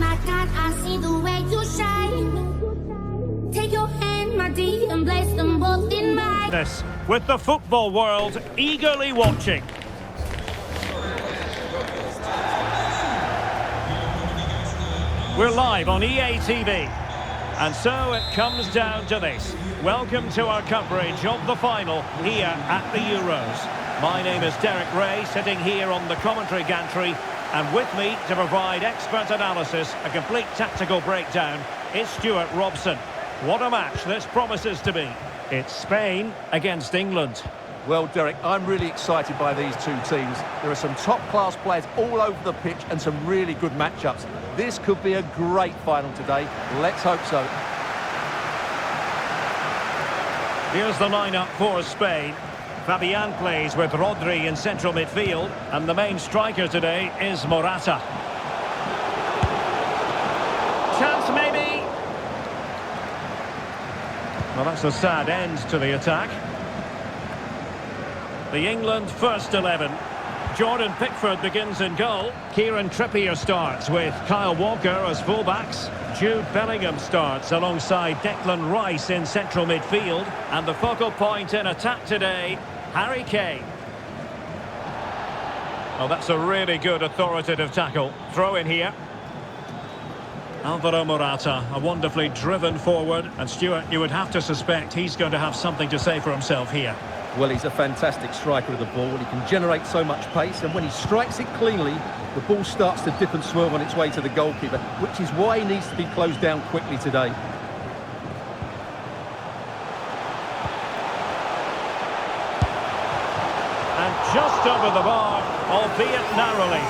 My God, I see the way you shine. Take your hand, my dear, and place them both in mine. This, with the football world eagerly watching. We're live on EA TV. And so it comes down to this. Welcome to our coverage of the final here at the Euros. My name is Derek Ray, sitting here on the commentary gantry. And with me to provide expert analysis, a complete tactical breakdown, is Stuart Robson. What a match this promises to be. It's Spain against England. Well, Derek, I'm really excited by these two teams. There are some top-class players all over the pitch and some really good matchups. This could be a great final today. Let's hope so. Here's the lineup for Spain. Fabian plays with Rodri in central midfield, and the main striker today is Morata. Chance maybe. Well, that's a sad end to the attack. The England first 11. Jordan Pickford begins in goal. Kieran Trippier starts with Kyle Walker as fullbacks. Jude Bellingham starts alongside Declan Rice in central midfield. And the focal point in attack today, Harry Kane. Oh, that's a really good authoritative tackle. Throw in here. Alvaro Morata, a wonderfully driven forward. And Stuart, you would have to suspect he's going to have something to say for himself here. Well, he's a fantastic striker of the ball. He can generate so much pace, and when he strikes it cleanly, the ball starts to dip and swerve on its way to the goalkeeper, which is why he needs to be closed down quickly today. And just over the bar, albeit narrowly.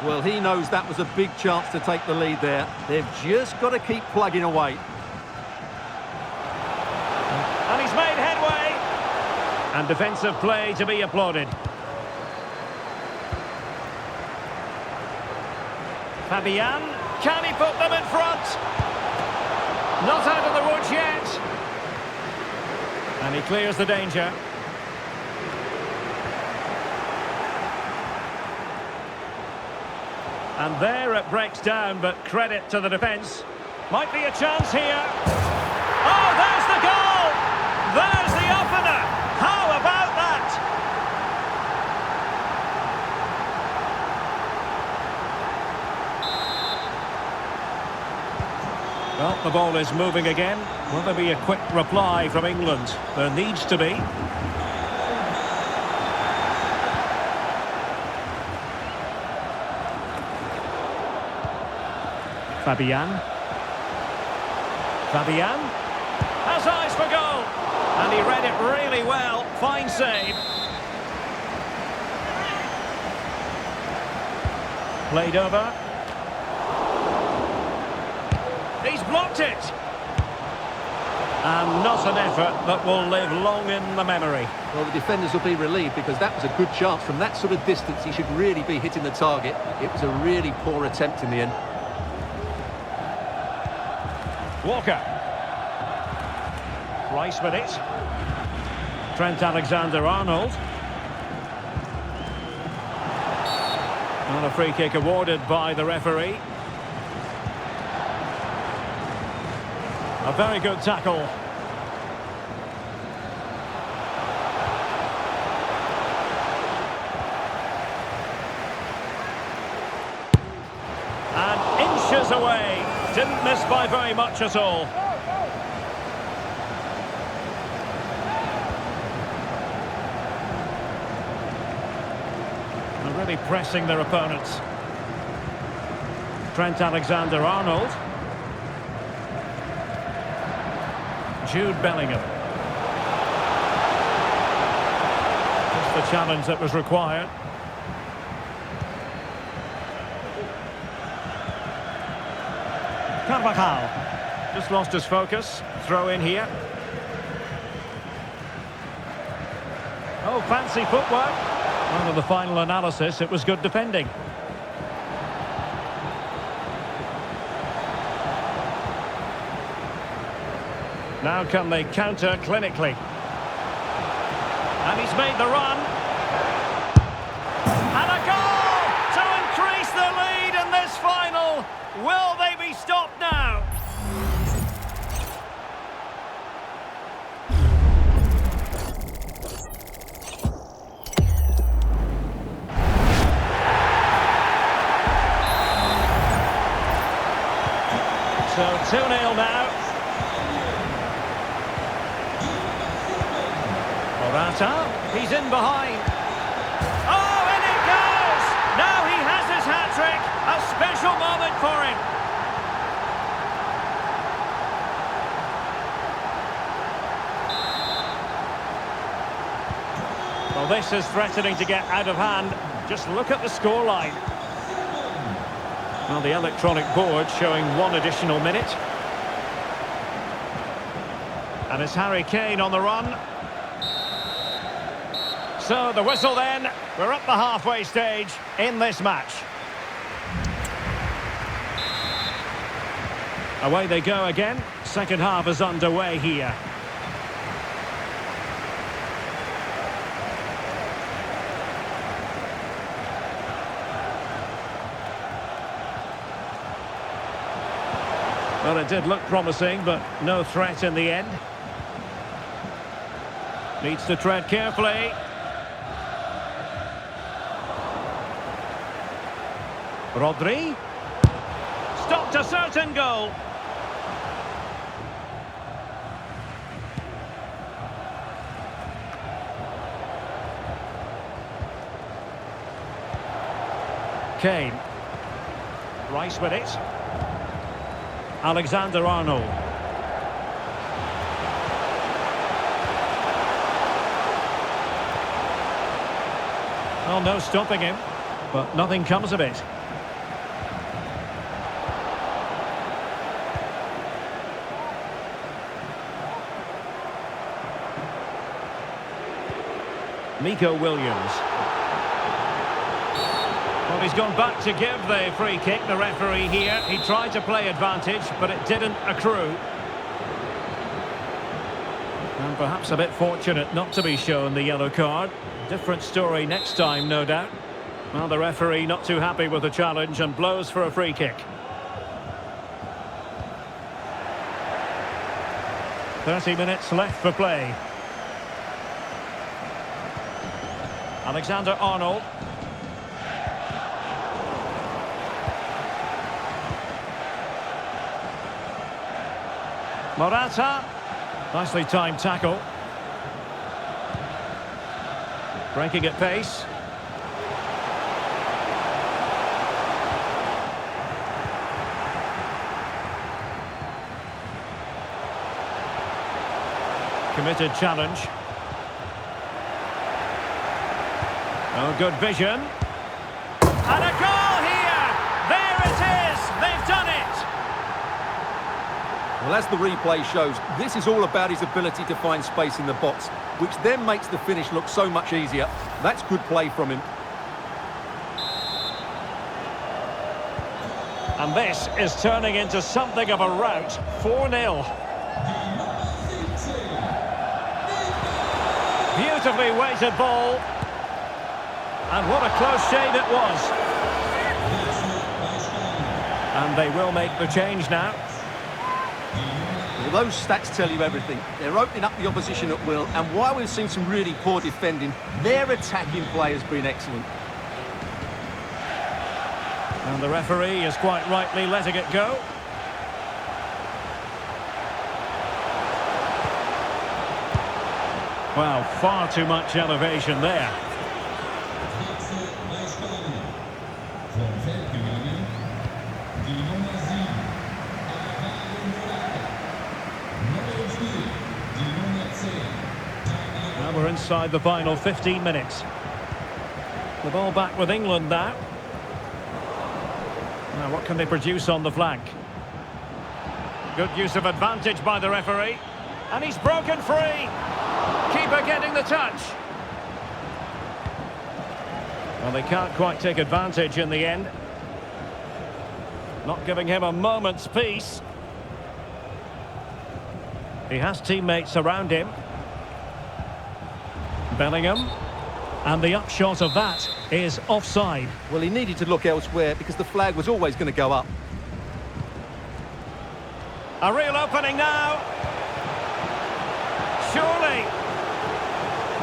Well, he knows that was a big chance to take the lead there. They've just got to keep plugging away. And he's made headway. And defensive play to be applauded. Fabian, can he put them in front? Not out of the woods yet. And he clears the danger. And there it breaks down, but credit to the defence. Might be a chance here. Oh, there's the goal! There's the opener! How about that? Well, the ball is moving again. Will there be a quick reply from England? There needs to be. Fabian has eyes for goal, and he read it really well. Fine save. Played over. He's blocked it. And not an effort that will live long in the memory. Well, the defenders will be relieved because that was a good chance. From that sort of distance, he should really be hitting the target. It was a really poor attempt in the end. Walker. Rice with it. Trent Alexander-Arnold. And a free kick awarded by the referee. A very good tackle. And inches away. Didn't miss by very much at all. They're really pressing their opponents. Trent Alexander-Arnold. Jude Bellingham. Just the challenge that was required. Carvajal. Just lost his focus. Throw in here. Oh, fancy footwork. Under the final analysis, it was good defending. Now can they counter clinically? And he's made the run. And a goal to increase the lead in this final. Will they be stopped now? So 2-0 now. Morata, he's in behind. Oh, in it goes! Now he has his hat-trick. A special moment for him. Well, this is threatening to get out of hand. Just look at the scoreline. Well, the electronic board showing 1 additional minute. And it's Harry Kane on the run. So the whistle then. We're at the halfway stage in this match. Away they go again. Second half is underway here. Well, it did look promising, but no threat in the end. Needs to tread carefully. Rodri. Stopped a certain goal. Kane. Rice with it. Alexander-Arnold. Well, no stopping him, but nothing comes of it. Nico Williams. Well, he's gone back to give the free kick, the referee here. He tried to play advantage, but it didn't accrue. And perhaps a bit fortunate not to be shown the yellow card. Different story next time, no doubt. Well, the referee not too happy with the challenge and blows for a free kick. 30 minutes left for play. Alexander-Arnold. Morata. Nicely timed tackle. Breaking at pace. Committed challenge. Oh, good vision. And a goal here! There it is! They've done it! Well, as the replay shows, this is all about his ability to find space in the box, which then makes the finish look so much easier. That's good play from him. And this is turning into something of a rout. 4-0. Beautifully weighted ball. And what a close shave it was. And they will make the change now. Well, those stats tell you everything. They're opening up the opposition at will, and while we've seen some really poor defending, their attacking play has been excellent. And the referee is quite rightly letting it go. Well, far too much elevation there. Now we're inside the final 15 minutes. The ball back with England now. Now what can they produce on the flank? Good use of advantage by the referee. And he's broken free. Keeper getting the touch. Well, they can't quite take advantage in the end. Not giving him a moment's peace. He has teammates around him. Bellingham. And the upshot of that is offside. Well, he needed to look elsewhere because the flag was always going to go up. A real opening now. Surely.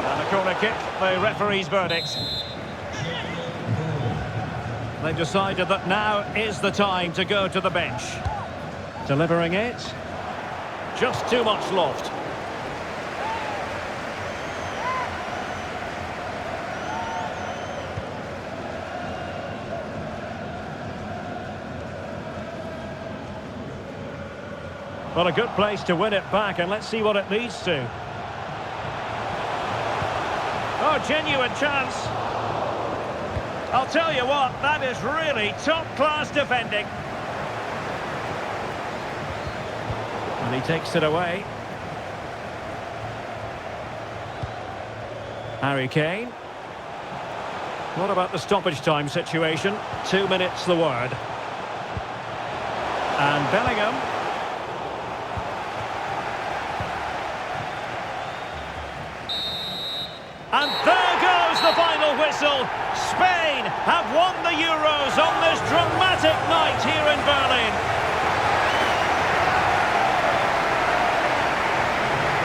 And a corner kick, the referee's verdict. They've decided that now is the time to go to the bench. Delivering it. Just too much loft. Well, a good place to win it back, and let's see what it leads to. Oh, genuine chance. I'll tell you what, that is really top-class defending. And he takes it away. Harry Kane. What about the stoppage time situation? 2 minutes the word. And Bellingham. And there goes the final whistle. Spain have won the Euros on this dramatic night here in Berlin.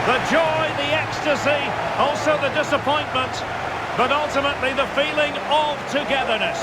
The joy, the ecstasy, also the disappointment, but ultimately the feeling of togetherness.